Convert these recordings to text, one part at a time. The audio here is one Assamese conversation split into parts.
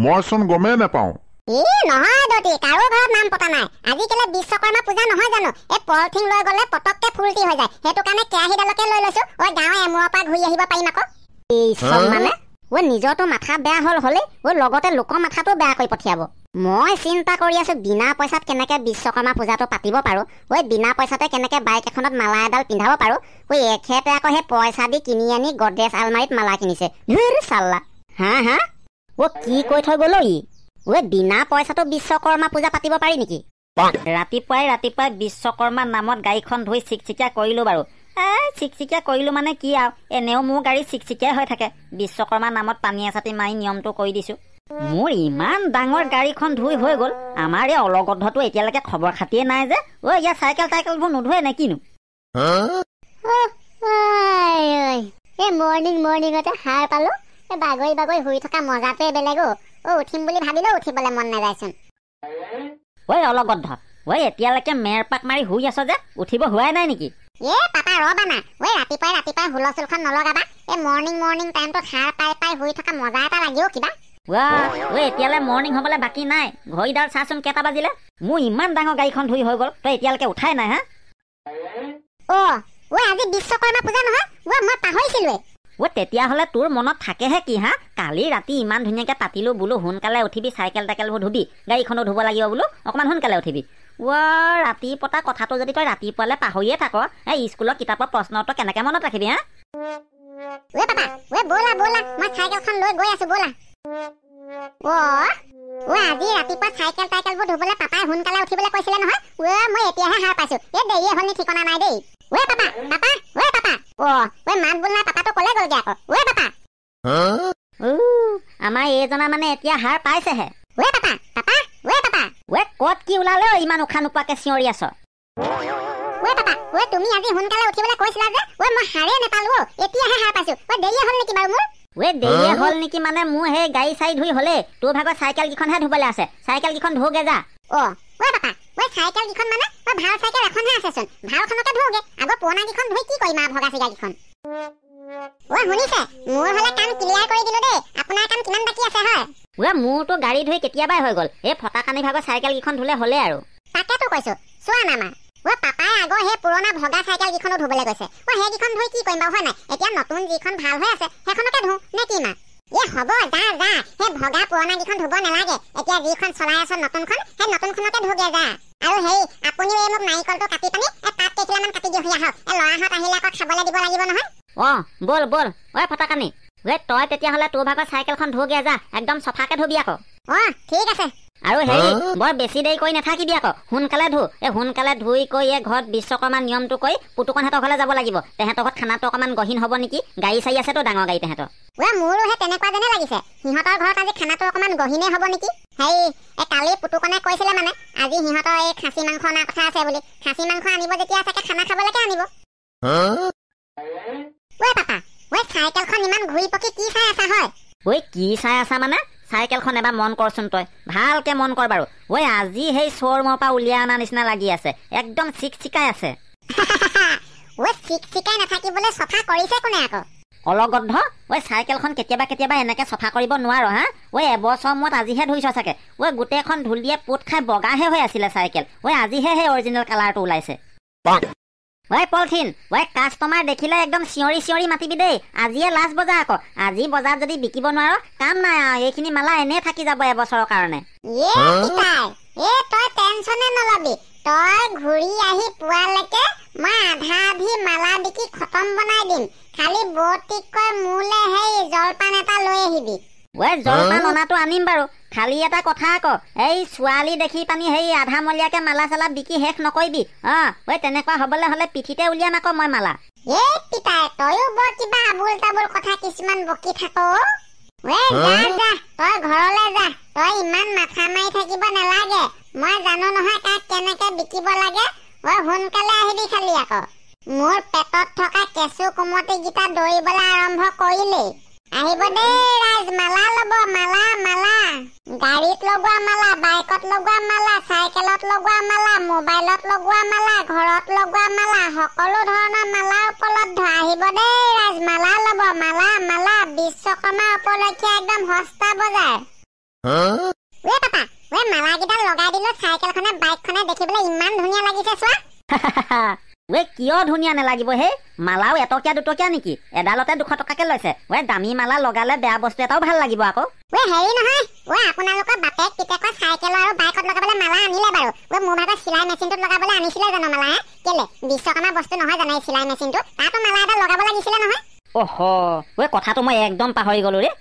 মইচোন গমেই নাপাওঁ। নহয় দতি, কাৰো ঘৰত নাম পতা নাই। আজিকালি বিশ্বকৰ্মা পূজা নহয় জানো? এই পলিথিন লৈ গ'লে পটককে ফুলটি হৈ যায়। সেইটো কাৰণে কেৰাহীডালকে লৈ লৈছো। ঐ গাঁৱৰ এমূৰৰ পৰা ঘূৰি আহিব পাৰিম আকৌ। এই চব মানে ঐ নিজৰটো মাথা বেয়া হ'লে ঐ লগতে লোকৰ মাথাটো বেয়া কৰি পঠিয়াব। মই চিন্তা কৰি আছো বিনা পইচাত কেনেকে বিশ্বকৰ্মা পূজাটো পাতিব পাৰো। ঐ বিনা পইচাতে কেনেকে বাইক এখনত মালা এডাল পিন্ধাব পাৰো। ঐ এখেতে আকৌ সেই পইচা দি কিনি আনি গডৰেজ আলমাৰীত মালা কিনিছে। ধুৰ চাল্লা। হা কি কৈ থৈ গ'ল ই? ঐ বিনা পইচাটো বিশ্বকৰ্মা পূজা পাতিব পাৰি নেকি? ৰাতিপুৱাই বিশ্বকৰ্মা নামত গাড়ীখন ধুই চিকচিকীয়া কৰিলো বাৰু। চিকচিকীয়া কৰিলো মানে কি আৰু, এনেও মোৰ গাড়ী চিকচিকীয়াই হৈ থাকে। বিশ্বকৰ্মা নামত পানী এচাতি মাৰি নিয়মটো কৰি দিছো। মোৰ ইমান ডাঙৰ গাড়ীখন ধুই হৈ গ'ল, আমাৰ এই অলগদ্ধটো এতিয়ালৈকে খবৰ খাতিয়ে নাই যে। ইয়াৰ চাইকেল টাইকেলবোৰ নোধুৱে নে কিনো? এই মৰ্ণিঙতে সাৰ পালো। বাগৰি শুই থকা মজাটোৱে বেলেগ। উঠিম বুলি ভাবিলেও উঠিবলৈ মন নাযায়চোন। অলগদ্ধ, এতিয়ালৈকে মেৰপাক মাৰি শুই আছ যে, উঠিব হোৱাই নাই নেকি? পাপা ৰবা না। ৰাতিপুৱাই হুলস্থুলখন নলগাবা। এই মৰ্ণিং টাইমটোত সাৰ পাই শুই থকা মজা এটা লাগিব কিবা। এতিয়ালৈ মৰ্ণিং হবলৈ বাকী নাই। ঘড়ীডাল চাচোন কেইটা বাজিলে। মোৰ ইমান ডাঙৰ গাড়ীখন ধুই হৈ গ'ল, তই এতিয়ালৈকে উঠাই নাই হা? আজি বিশ্বকৰ্মা পূজা নহয়। মই পাহৰিছিলোৱে। তেতিয়াহ'লে তোৰ মনত থাকেহে কি হা? কালি ৰাতি ইমান ধুনীয়াকে পাতিলো বোলো সোনকালে উঠিবি, চাইকেল টাইকেলবোৰ ধুবি, গাড়ীখনো ধুব লাগিব বোলো, অকণমান সোনকালে উঠিবি। ৰাতি পতা কথাটো যদি তই ৰাতিপুৱালে পাহৰিয়ে থাক, স্কুলৰ কিতাপৰ প্ৰশ্ন উত্তৰ কেনেকে মনত ৰাখিবি হা? ব'লা মই চাইকেলখন লৈ গৈ আছো ব'লা। আজি ৰাতিপুৱা চাইকেল টাইকেলবোৰ ধুবলৈ পাপাই সোনকালে উঠিবলৈ কৈছিলে নহয়। মই এতিয়াহে সাৰ পাইছো। দেৰিয়ে হ'ল নি ঠিকনা নাই দেই। পাপা মাত বোল নাই, পাপাটো কলে গ'লগে আকৌ। পাপা আমাৰ এইজনা মানে এতিয়া সাৰ পাইছেহে। পাপা ক'ত কি ওলালে ইমান উশাহ নোপোৱাকে চিঞৰি আছ? তুমি আজি সোনকালে উঠিবলৈ কৈছিলা যে। মই সাৰে নাপালো। এতিয়াহে সাৰ পাইছো। দেৰিয়ে হ'ল নেকি বাৰু মোৰ? দেৰিয়ে হ'ল নেকি মানে মোৰ সেই গাড়ী চাৰি ধুই হ'লে, তোৰ ভাগৰ চাইকেল কেইখনহে ধুবলৈ আছে। চাইকেল কেইখন ধুগে যা। পাপা চাইকেল কেইখন মানে ভাল চাইকেল এখনহে আছেচোন। ভালখনকে ধুগে। আগৰ পুৰণা কেইখন ধুই কি কৰিম আৰু ভগা চিগা কেইখন? শুনিছে? মোৰ হ'লে কাম ক্লিয়াৰ কৰি দিলো দেই। আপোনাৰ কাম কিমান বাকী আছে হয়? মোৰতো গাড়ী ধুই কেতিয়াবাই হৈ গ'ল। এই ফটাকানি ভাগৰ চাইকেল কেইখন ধুলে হ'লে আৰু। তাকেতো কৈছো, চোৱা না মা। পাপাই আগৰ সেই পুৰণা ভগা চাইকেল কেইখনো ধুবলৈ গৈছে। সেইকেইখন ধুই কি কৰিম বাৰু হয় নাই? এতিয়া নতুন যিখন ভাল হৈ আছে সেইখনকে ধু নে কি মা? হ'ব যা। সেই ভগা পুৰণা কেইখন ধুব নালাগে। এতিয়া যিখন চলাই আছ নতুনখন, সেই নতুনখনকে ধুগে যা। আৰু সেই আপুনিও এই মোক নাৰিকলটো কাটি পানি পাত কেইখিলামান কাটি দি আহক। ল'ৰাহঁত আহিলে আকৌ খাবলৈ দিব লাগিব নহয়। বল ফটাকানি। তই তেতিয়াহ'লে তোৰ ভাগৰ চাইকেলখন ধুগে যা। একদম চফাকে ধুবি আকৌ। ঠিক আছে। আৰু হেৰি বৰ বেছি দেৰি কৰি নাথাকিবি আকৌ। সোনকালে ধু। সোনকালে ধুই কৈ ঘৰত বিশ্বকৰ্মা নিয়মটো কৰি পুতুকনহঁতৰ ঘৰলৈ যাব লাগিব। তেহেঁতৰ ঘৰত খানাটো অকণমান গহীন হ'ব নেকি? গাড়ী চাৰি আছেতো ডাঙৰ গাড়ী তেহেঁতৰ। মোৰো সেই তেনেকুৱা যেনে লাগিছে। সিহঁতৰ ঘৰত আজি খানাটো অকণমান গহীনে হ'ব নেকি? কালি পুতুকনে কৈছিলে মানে আজি সিহঁতৰ এই খাচী মাংস অনাৰ কথা আছে বুলি। খাচী মাংস আনিব যেতিয়া চাগে খানা খাবলৈকে আনিব। পাপা চাইকেলখন ইমান ঘূৰি পকি কি চাই আছা হয়? কি চাই আছা মানে? চাইকেলখন এবাৰ মন কৰচোন তই। ভালকে মন কৰ বাৰু। আজি সেই শ্ব'ৰুমৰ পৰা উলিয়াই অনা নিচিনা লাগি আছে। একদম চিকচিকাই আছে। চিকচিকাই নাথাকিবলৈ চফা কৰিছে কোনে আকৌ? অলগদ্ধ। চাইকেলখন কেতিয়াবা এনেকে চফা কৰিব নোৱাৰ হা? এবছৰ মূৰত আজিহে ধুইছ চাগে। গোটেইখন ধূলিয়ে পোত খাই বগাহে হৈ আছিলে চাইকেল। আজিহে সেই অৰিজিনেল কালাৰটো ওলাইছে। পলথিন কাষ্টমাৰ দেখিলে একদম চিঞৰি মাতিবি দেই। আজিয়ে লাষ্ট বজাৰ আকৌ। আজি বজাৰত যদি বিকিব নোৱাৰ কাম নাই আৰু। এইখিনি মালা এনে থাকি যাব এবছৰৰ কাৰণে। তই টেনচনে নলবি। তই ঘূৰি আহি পোৱালৈকে মই আধা আধি মালা বিকি খতম বনাই দিম। খালি বৌতিকৈ মোলে সেই জলপান এটা লৈ আহিবি। জলপান অনাটো আনিম বাৰু। খালি এটা কথা আকৌ, এই ছোৱালী দেখি পানি সেই আধামলীয়াকে মালা চালা বিকি শেষ নকৰিবি। তেনেকুৱা হবলৈ হলে পিঠিতে উলিয়াম আকৌ মই মালা। তইও বৰ কিবা আবুল তাবুল কথা কিছুমান বকি থাক। যা তই ঘৰলৈ যা। তই ইমান মাথা মাৰি থাকিব নালাগে। মই জানো নহয় তাক কেনেকে বিকিব লাগে। সোনকালে আহিবি খালি আকৌ। মোৰ পেটত থকা কেঁচু কুমতি কেইটা দৌৰিবলৈ আৰম্ভ কৰিলেই। আহিব দেই ৰাইজ, মালা ল'ব। মালা গাড়ীত লগোৱা মালা, বাইকত লগোৱা মালা, চাইকেলত লগোৱা মালা, মোবাইলত লগোৱা মালা, ঘৰত লগোৱা মালা, সকলো ধৰণৰ মালা উপলব্ধ। আহিব দেই ৰাইজ, মালা ল'ব। মালা বিশ্বকৰ্মা উপলক্ষে একদম সস্তা বজাৰ। ৱে পাপা ৱে মালাকেইডাল লগাই দিলো চাইকেলখনে বাইকখনে দেখিবলৈ ইমান ধুনীয়া লাগিছে চোৱা ৱে কিয় ধুনীয়া নালাগিব হে মালাও এটকীয়া দুটকীয়া নেকি এডালতে 200 টকাকে লৈছে ৱে দামী মালা লগালে বেয়া বস্তু এটাও ভাল লাগিব আকৌ ৱে হেৰি নহয় ৱে আপোনালোকৰ বাপেক পিতেকৰ চাইকেল আৰু বাইকত লগাবলৈ মালা আনিলে বাৰু ৱে মোৰ ভাগৰ চিলাই মেচিনটোত লগাবলৈ আনিছিলে জানো মালা কেলে বিশ্বকৰ্মা বস্তু নহয় জানো চিলাই মেচিনটো তাতো মালা এটা লগাব লাগিছিলে নহয় ওহ ৱে কথাটো মই একদম পাহৰি গলো ৰে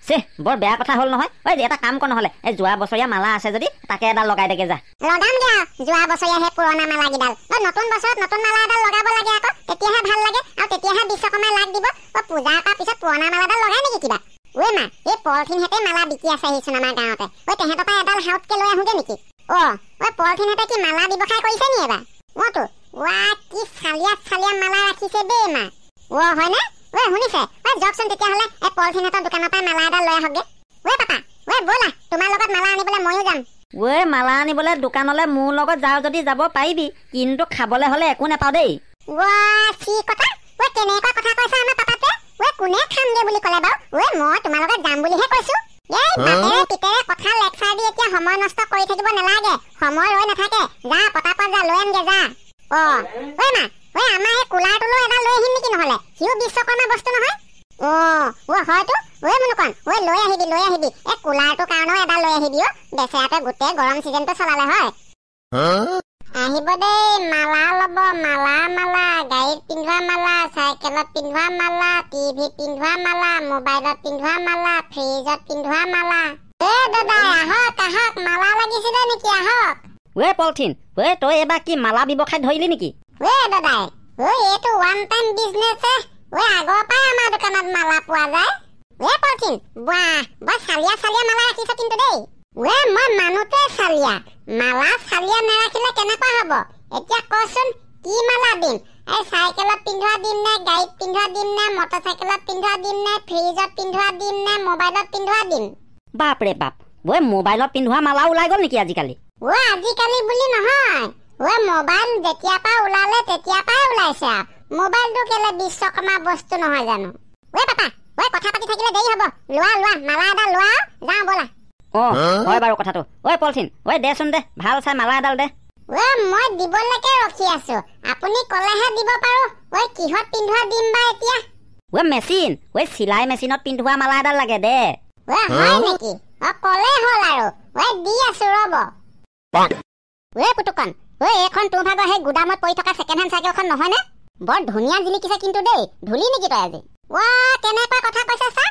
সে বৰ বেয়া কথা হল নহয় ঐ এটা কাম কৰ নহলে এই যোৱা বছৰীয়া মালা আছে যদি তাকে এডাল লগাই দেগে যা লগাম দিয়া যোৱা বছৰীয়া হে পুৰণা মালা গিডাল নতুন বছৰত নতুন মালা এডাল লগাব লাগে আকৌ তেতিয়াহে ভাল লাগে আৰু তেতিয়াহে বিশ্বকৰ্মাই লাগ দিব পূজা কৰাৰ পিছত পুৰণা মালা এডাল লগাই নেকি কিবা ঐ মা এই পলিথিন হেতে মালা বিকি আছে আহিছোন আমাৰ গাঁৱতে ঐ তেহেঁতৰ পৰা এডাল হাউতকে লৈ আহোগে নেকি ঐ পলিথিন হেতে কি মালা ব্যৱসায় কৰিছে নি এবাৰ মইতো কি চালিয়া মালা ৰাখিছে দেই মা হয়নে শুনিছে যাওকচোন তেতিয়াহ'লে এই পলিথিনেটৰ দোকানৰ পৰা মালা এডাল লৈ আহকগে পাপা ব'লা তোমাৰ লগত মালা আনিবলৈ ময়ো যাম মালা আনিবলৈ দোকানলৈ মোৰ লগত যাওঁ যদি যাব পাৰিবি কিন্তু খাবলৈ হ'লে একো নাপাওঁ দেই কি কথা কেনেকুৱা কথা কৈছা আমাৰ পাপাটোৱে কোনে খামগে বুলি ক'লে বাৰু মই তোমাৰ লগত যাম বুলিহে কৈছো এই বাপেৰে পিতেৰে কথা লেকচাৰ দি এতিয়া সময় নষ্ট কৰি থাকিব নালাগে সময় ৰৈ নাথাকে যা পতাপত যা লৈ আনগে যা মা আমাৰ এই কুলাৰটো এডাল লৈ আহিম নেকি নহলে সিও বিশ্বকৰ্মা বস্তু নহয় হয়তো মনুকন লৈ আহিবি এই কুলাৰটোৰ কাৰণেও এডাল লৈ আহিবি বেচেৰাতে গোটেই গৰম চিজনটো চলালে হয় আহিব দেই মালা ল'ব মালা গাড়ীত পিন্ধোৱা মালা চাইকেলত পিন্ধোৱা মালা টিভিত পিন্ধোৱা মালা মোবাইলত পিন্ধোৱা মালা ফ্ৰিজত পিন্ধোৱা মালা দাদা আহক মালা লাগিছিলে নেকি আহক পলিথিন তই এবাৰ কি মালা ব্যৱসায় ধৰিলি নেকি দাদাই এইটো ওৱান টাইম বিজনেছ আগৰ পৰাই আমাৰ দোকানত মালা পোৱা যায় পলিথিন বৰ চালিয়া মালা ৰাখিছ কিন্তু দেই মই মানুহটোৱে চালিয়া মালা চালিয়া নাৰাখিলে কেনেকুৱা হব এতিয়া কচোন কি মালা দিম এই চাইকেলত পিন্ধোৱা দিম নে গাড়ীত পিন্ধোৱা দিম নে মটৰচাইকেলত পিন্ধোৱা দিম নে ফ্ৰিজত পিন্ধোৱা দিম নে মোবাইলত পিন্ধোৱা দিম বাপৰে বাপ মোবাইলত পিন্ধোৱা মালা ওলাই গল নেকি আজিকালি আজিকালি বুলি নহয় মোবাইল যেতিয়াৰ পৰা ওলালে তেতিয়াৰ পৰাই ওলাইছে মোবাইলটো কেলে বিশ্বকৰ্মা বস্তু নহয় জানো পাপা কথা পাতি থাকিলে দেৰি হব লোৱা মালা এডাল লোৱা যাওঁ ব'লা হয় বাৰু কথাটো পলিথিন দেচোন দে ভাল চাই মালা এডাল দে মই দিবলৈকে ৰখি আছো আপুনি কলেহে দিব পাৰো কিহত পিন্ধোৱা দিম বা এতিয়া মেচিন চিলাই মেচিনত পিন্ধোৱা মালা এডাল লাগে দে হয় নেকি কলে হ'ল আৰু দি আছো ৰব পুতুকন এইখন তোৰ ভাগৰ সেই গুদামত পৰি থকা ছেকেণ্ড হেণ্ড চাইকেলখন নহয় নে বৰ ধুনীয়া জিলিকিছে কিন্তু দেই ধুলি নেকি তই আজি কেনেকুৱা কথা কৈছা চা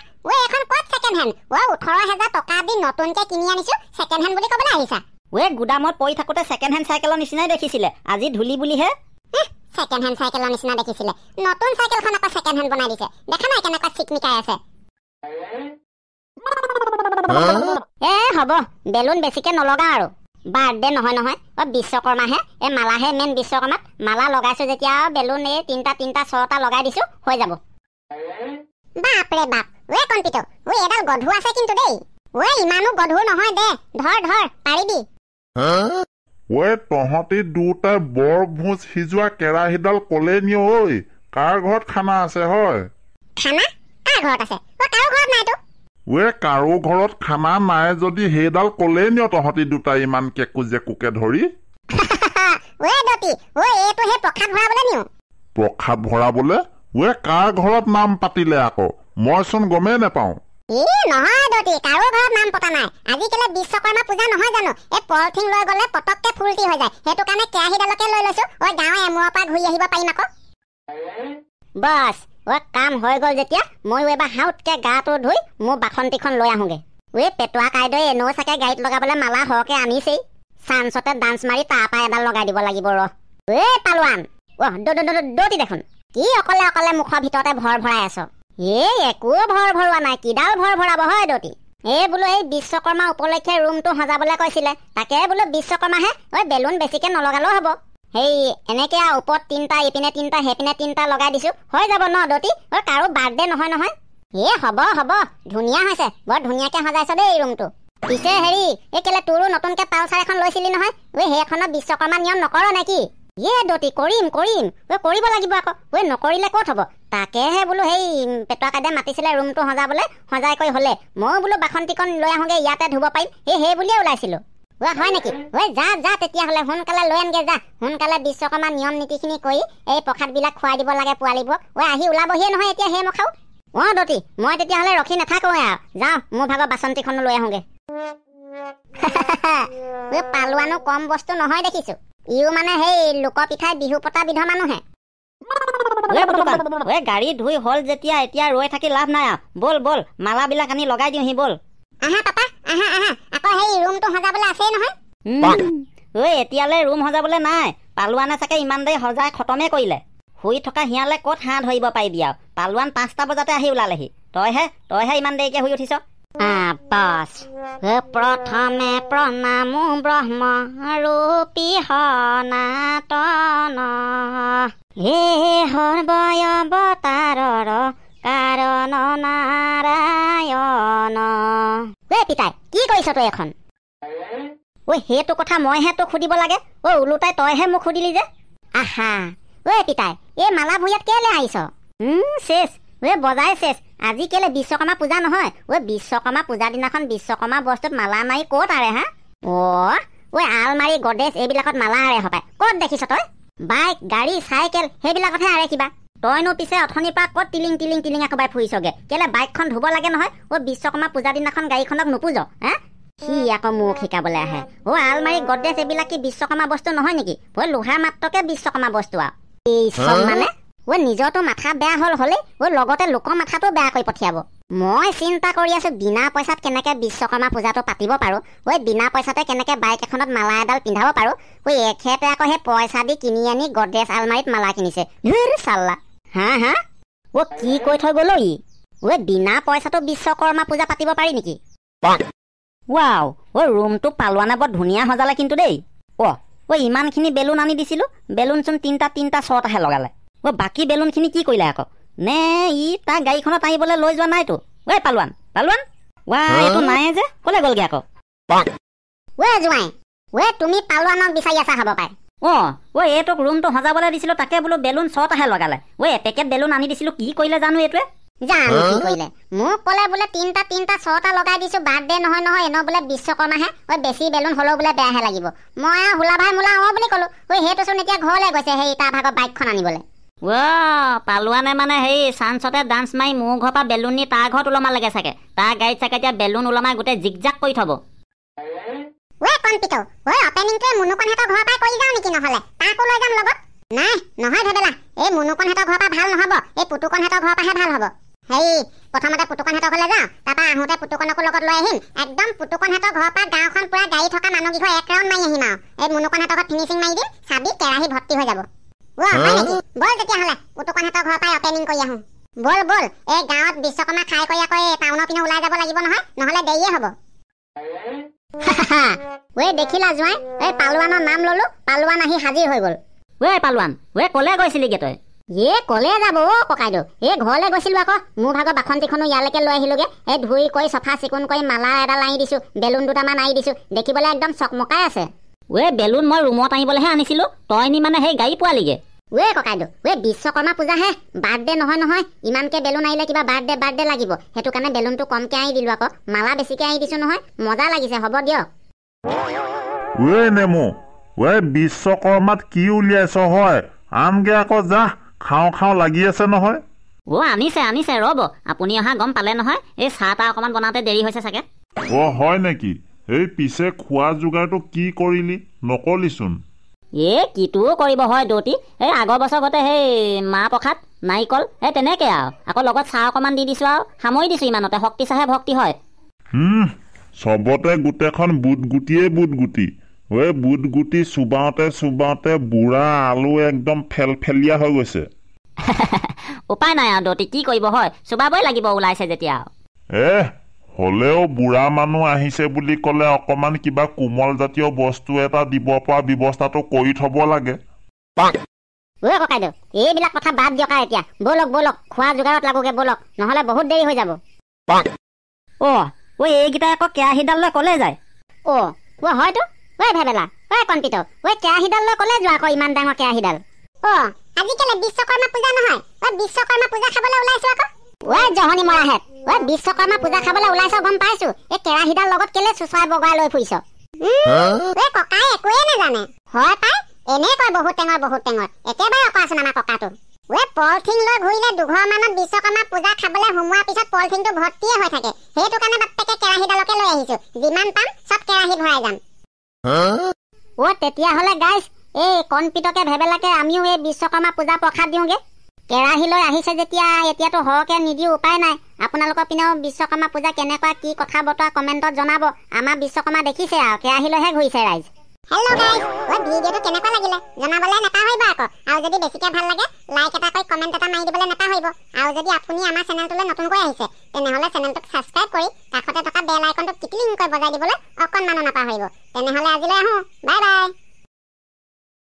এখন ক'ত ছেকেণ্ড হেণ্ড 18,000 টকা দি নতুনকে কিনি আনিছো ছেকেণ্ড হেণ্ড বুলি ক'বলৈ আহিছা গুদামত পৰি থাকোতে ছেকেণ্ড হেণ্ড চাইকেলৰ নিচিনাই দেখিছিলে আজি ধুলি বুলিহে ছেকেণ্ড হেণ্ড চাইকেলৰ নিচিনা দেখিছিলে নতুন চাইকেলখন আকৌ ছেকেণ্ড হেণ্ড বনাই দিছে দেখা নাই কেনেকুৱা চিকমিকাই আছে হ'ব বেলুন বেছিকে নলগা আৰু বাৰ্থডে নহয় বিশ্বকৰ্মাহে এই মালাহে মেইন বিশ্বকৰ্মাত মালা লগাইছো যেতিয়া বেলুন এই তিনটা 6টা লগাই দিছো হৈ যাব বাপৰে বাপ কনপিটো এডাল গধু আছে কিন্তু দেই ইমানো গধু নহয় দে ধৰ পাৰিবি তহঁতি দুটাই বৰ ভোজ সিজোৱা কেৰাহীডাল কলে নিয় কাৰ ঘৰত খানা আছে হয় খানা কাৰ ঘৰত আছে কাৰো ঘৰত নাইতো কাৰো ঘৰত খানা নাই যদি সেইডাল কলে নিয় তহঁতি দুটাই ইমান কেকুকে ধৰি প্ৰসাদ ভৰাবলে কাৰ ঘৰত নাম পাতিলে আকৌ মইচোন গমেই নাপাওঁ নহয় দতি কাৰো ঘৰত নাম পতা নাই আজিকালি বিশ্বকৰ্মা পূজা নহয় জানো এই পলিথিন লৈ গলে পটককে ফুলটি হৈ যায় সেইটো কাৰণে কেৰাহীডালকে লৈ লৈছো গাঁৱৰ এমূৰৰ পৰা ঘূৰি আহিব পাৰিম আকৌ বাছ কাম হৈ গল যেতিয়া মই এবাৰ হাউতকে গাটো ধুই মোৰ বাসন্তিখন লৈ আহোগে পেটুৱা কাইদৈ এনেও চাগে গাড়ীত লগাবলে মালা সৰহকে আনিছেই চান্সতে ডান্স মাৰি তাৰপা এডাল লগাই দিব লাগিব পালোৱান দৌতি দেখোন কি অকলে মুখৰ ভিতৰতে ভৰ ভৰাই আছ একো ভৰ ভৰোৱা নাই কিডাল ভৰ ভৰাব হয় দৌতি বোলো এই বিশ্বকৰ্মা উপলক্ষে ৰুমটো সজাবলৈ কৈছিলে তাকে বোলো বিশ্বকৰ্মাহে বেলুন বেছিকে নলগালেও হব সেই এনেকে ওপৰত 3টা ইপিনে 3টা সেইপিনে 3টা লগাই দিছো হৈ যাব ন দতি কাৰো বাৰ্থডে নহয় হ'ব ধুনীয়া হৈছে বৰ ধুনীয়াকে সজাইছ দেই ৰুমটো পিছে হেৰি কেলে তোৰো নতুনকে পালচাৰ এখন লৈছিলি নহয় সেইখনত বিশ্বকৰ্মা নিয়ম নকৰ নেকি দতি কৰিম কৰিব লাগিব আকৌ নকৰিলে ক'ত হ'ব তাকেহে বোলো সেই পেটুৱা কাইদে মাতিছিলে ৰুমটো সজাবলৈ, সজাই কৰি হ'লে ময়ো বোলো বাসন্তিকণ লৈ আহোঁগৈ, ইয়াতে ধুব পাৰিম, সেই বুলিয়ে ওলাইছিলোঁ। হয় নেকি? যা তেতিয়াহ'লে সোনকালে লৈ আনগে যা, সোনকালে বিশ্বকৰ্মা নিয়ম নীতিখিনি কৰি এই প্ৰসাদবিলাক খুৱাই দিব লাগে পোৱালিবোৰক। আহি ওলাবহিয়ে নহয় এতিয়া সেই মখাও। দতি মই তেতিয়াহ'লে ৰখি নাথাকোঁৱে আৰু, যাওঁ মোৰ ভাগৰ বাচন্তিখনো লৈ আহোঁগৈ। পালোৱানো কম বস্তু নহয় দেখিছোঁ, ইও মানে সেই লোকপিঠাই বিহু পতা বিধৰ মানুহে। গাড়ী ধুই হ'ল যেতিয়া এতিয়া ৰৈ থাকি লাভ নাই আৰু, বল মালাবিলাক আনি লগাই দিওঁহি বল। আহা পাপা আহা, আকৌ সেই ৰুমটো সজাবলৈ আছেই নহয়। এতিয়ালৈ ৰুম সজাবলৈ নাই, পালোৱানে চাগে ইমান দেৰি সজাই খতমেই কৰিলে। শুই থকা হিয়ালে ক'ত হাঁহ ধৰিব পাৰিবি আৰু, পালোৱান 5টা বজাতে আহি ওলালেহি, তইহে ইমান দেৰিকে শুই উঠিছ। প্ৰথমে প্ৰণামো ব্ৰহ্ম ৰূপী সনাতন, হে সৰ্বয়ৱতাৰৰ কাৰণ নাৰায়ণ। পিতাই কি কৰিছ তই এখন? সেইটো কথা মইহে তোক সুধিব লাগে, ওলোটাই তইহে মোক সুধিলি যে। আহা পিতাই এই মালা ভূঞাত কেলে আহিছ? শেষ বজাই শেষ, আজি কেলে বিশ্বকৰ্মা পূজা নহয়? বিশ্বকৰ্মা পূজাৰ দিনাখন বিশ্বকৰ্মা বস্তুত মালা মাৰি ক'ত আৰে হা? আলমাৰি গডেজ এইবিলাকত মালা আৰে হপায়, ক'ত দেখিছ তই? বাইক গাড়ী চাইকেল সেইবিলাকতহে আৰে কিবা। তইনো পিছে অথনিৰ পৰা ক'ত টিলিং একেবাৰে ফুৰিছগে? কেলে বাইকখন ধুব লাগে নহয়, বিশ্বকৰ্মা পূজাৰ দিনাখন গাড়ীখনক নোপোজ হা? সি আকৌ মোক শিকাবলৈ আহে। আলমাৰি গডেজ এইবিলাক কি বিশ্বকৰ্মা বস্তু নহয় নেকি? লোহাৰ মাত্ৰকে বিশ্বকৰ্মা বস্তু আৰু এই চব মানে নিজৰটো মাথা বেয়া হ'লে লগতে লোকৰ মাথাটো বেয়া কৰি পঠিয়াব। মই চিন্তা কৰি আছো বিনা পইচাত কেনেকে বিশ্বকৰ্মা পূজাটো পাতিব পাৰো, বিনা পইচাতে কেনেকে বাইক এখনত মালা এডাল পিন্ধাব পাৰো। এখেতে আকৌ সেই পইচা দি কিনি আনি গডেজ আলমাৰিত মালা কিনিছে। চাল্লা হা কি কৈ থৈ গ'ল ই? বিনা পইচাটো বিশ্বকৰ্মা পূজা পাতিব পাৰি নেকি? ৰুমটো পালোৱানে বৰ ধুনীয়া সজালে কিন্তু দেই। ইমানখিনি বেলুন আনি দিছিলো, বেলুন চোন তিনিটা ছটাহে লগালে। বাকী বেলুনখিনি কি কৰিলে আকৌ? নে ই তাৰ গাড়ীখনত আহিবলৈ লৈ যোৱা নাইতো? পালোৱান এইটো নাই যে, ক'লে গ'লগে আকৌ? জোঁৱাই তুমি পালোৱানক বিচাৰি আছা হ'ব পাৰে। এইটোক ৰুমটো সজাবলৈ দিছিলো, তাকে বোলো বেলুন 6টাহে লগালে। এপেকেট বেলুন আনি দিছিলো, কি কৰিলে জানো এইটোৱে? জানো কি কৰিলে, মোক ক'লে বোলে তিনিটা 6টা লগাই দিছো, বাৰ্থডে নহয় এনে বোলে বিশ্বকৰ্মাহে, বেছি বেলুন হ'লেও বোলে বেয়াহে লাগিব। মই হোলা ভাই মোলা বুলি ক'লো। সেইটোচোন এতিয়া ঘৰলৈ গৈছে সেই তাৰ ভাগৰ বাইকখন আনিবলৈ। পালোৱানে মানে সেই চান্সতে ডান্স মাৰি মোৰ ঘৰৰ পৰা বেলুন নি তাৰ ঘৰত ওলমা লাগে চাগে। তাৰ গাড়ীত চাগে এতিয়া বেলুন ওলমাই গোটেই জিগজাক কৰি থব। অপেনিংটোৱে মুনুকণহঁতৰ ঘৰৰ পৰাই কৰি যাওঁ নেকি? নহ'লে তাকো লৈ যাম লগত। নাই নহয় ভেবেলা, এই মুনুকণহঁতৰ ঘৰৰ পৰা ভাল নহ'ব, এই পুতুকণহঁতৰ ঘৰৰ পৰাহে ভাল হ'ব। প্ৰথমতে পুতুকণহঁতৰ ঘৰলৈ যাওঁ, তাৰপৰা আহোঁতে পুতুকণকো লগত লৈ আহিম। একদম পুতুকণহঁতৰ ঘৰৰ পৰা গাঁওখন পুৰা গাড়ী থকা মানুহকেইঘৰ 1 ৰাউণ্ড মাৰি আহিম আৰু এই মুনুকণহঁতৰ ঘৰত ফিনিচিং মাৰি দিম, চাবি কেৰাহী ভৰ্তি হৈ যাব। বল তেতিয়াহ'লে পুতুকণহঁতৰ ঘৰৰ পৰাই অপেনিং কৰি আহোঁ। বল এই গাঁৱত বিশ্বকৰ্মা খাই কৰি আকৌ এই টাউনৰ পিনে ওলাই যাব লাগিব নহয়, নহ'লে দেৰিয়ে হ'ব। দেখিলা জোঁৱাই, পালোৱানৰ নাম ললো, পালোৱান আহি হাজিৰ হৈ গ'ল। পালোৱান ক'লে গৈছিলিগে তই? ক'লে যাব ককাইদেউ, ঘৰলৈ গৈছিলো আকৌ। মোৰ ভাগৰ বাসন্তিখনো ইয়ালৈকে লৈ আহিলোগে। ধুই কৰি চফা চিকুণ কৰি মালা এডাল আনি দিছো, বেলুন দুটামান আনি দিছো, দেখিবলৈ একদম চকমকাই আছে। বেলুন মই ৰুমত আনিবলৈহে আনিছিলো, তই নি মানে সেই গাড়ী পোৱালিগে? ককাইদেউ বিশ্বকৰ্মা পূজাহে, বাৰ্থডে নহয়। ইমানকে বেলুন আহিলে কিবা বাৰ্থডে লাগিব, সেইটো কাৰণে বেলুনটো কমকে আনি দিলো আকৌ। মালা বেছিকে আনি দিছো নহয়, মজা লাগিছে। হ'ব দিয়ক। নেমু বিশ্বকৰ্মাত কি উলিয়াইছ হয়? আনগে আকৌ যা, খাওঁ লাগি আছে নহয়। আনিছে ৰ'ব, আপুনি অহা গম পালে নহয়। এই চাহ তাহ অকমান বনাওঁতে দেৰি হৈছে চাগে। হয় নেকি? পিছে খোৱা যোগাৰটো কি কৰিলি নকলিচোন? কিটোও কৰিব হয় দৌতি। আগৰ বছৰ ঘৰতে সেই মাহ প্ৰসাদ নাৰিকল তেনেকে আৰু আকৌ লগত চাহ অকমান দি দিছো আৰু সামৰি দিছো ইমানতে। শক্তি চাহে ভক্তি হয়। চবতে গোটেইখন বুট গুটি। বুট গুটি চুবাওঁতে বুঢ়া আলু একদম ফেলফেলীয়া হৈ গৈছে। উপায় নাই আৰু দৌতি, কি কৰিব হয়, চুবাবই লাগিব ওলাইছে যেতিয়া। হ'লেও বুঢ়া মানুহ আহিছে বুলি ক'লে অকমান কিবা কোমল জাতীয় বস্তু এটা দিব পৰা ব্যৱস্থাটো কৰি থব লাগে। ককাইদেউ এইবিলাক কথা বাদ দিয়ক এতিয়া। বলক খোৱা যোগাৰত লাগোগে, বলক, নহ'লে বহুত দেৰি হৈ যাব। এইকেইটা আকৌ কেৰাহীডাল লৈ ক'লে যায়? হয়তো ভেবেলা কণপিত কেৰাহীডাল লৈ ক'লে যোৱা আকৌ ইমান ডাঙৰ কেৰাহীডাল? আজি কেলে বিশ্বকৰ্মা পূজা নহয় ঐ বিশ্বকৰ্মা পূজা খাবলৈ ওলাইছো আকৌ ঐ জহনি মৰাহেত ঐ বিশ্বকৰ্মা পূজা খাবলৈ ওলাইছ গম পাইছো এই কেৰাহীডাল লগত কেলে চুচৰাই বগাই লৈ ফুৰিছ ঐ ককাই একোৱে নাজানে হয় পাই এনে কয় বহুত টেঙৰ একেবাৰে অকৰাচোন আমাৰ ককাটো ঐ পলিথিন লৈ ঘূৰিলে দুঘৰ মানত বিশ্বকৰ্মা পূজা খাবলৈ সোমোৱাৰ পিছত পলিথিনটো ভৰ্তিয়ে হৈ থাকে সেইটো কাৰণে বাপেকে কেৰাহীডালকে লৈ আহিছো যিমান পাম চব কেৰাহীত ভৰাই যাম তেতিয়াহ'লে গাইছ এই কণপিতকে ভেবেলাকে আমিও এই বিশ্বকৰ্মা পূজা প্ৰসাদ দিওঁগে কেৰাহী লৈ আহিছে যেতিয়া এতিয়াতো সৰহকে নিদিও উপায় নাই আপোনালোকৰ পিনেও বিশ্বকৰ্মা পূজা কেনেকুৱা কি কথা বতৰা কমেণ্টত জনাব আমাৰ বিশ্বকৰ্মা দেখিছে আৰু কেৰাহী লৈহে ঘূৰিছে ৰাইজ হেল্ল' গাইজ ভিডিঅ'টো কেনেকুৱা লাগিলে জনাবলৈ নাপাহৰিব আকৌ আৰু যদি বেছিকৈ ভাল লাগে লাইক এটা কৰি কমেণ্ট এটা মাৰি দিবলৈ নাপাহৰিব আৰু যদি আপুনি আমাৰ চেনেলটোলৈ নতুনকৈ আহিছে তেনেহ'লে চেনেলটোক ছাবস্ক্ৰাইব কৰি কাষতে থকা বেল আইকনটো টিকলিংকৈ বজাই দিবলৈ অকণমানো নাপাহৰিব তেনেহ'লে আজিলৈ আহোঁ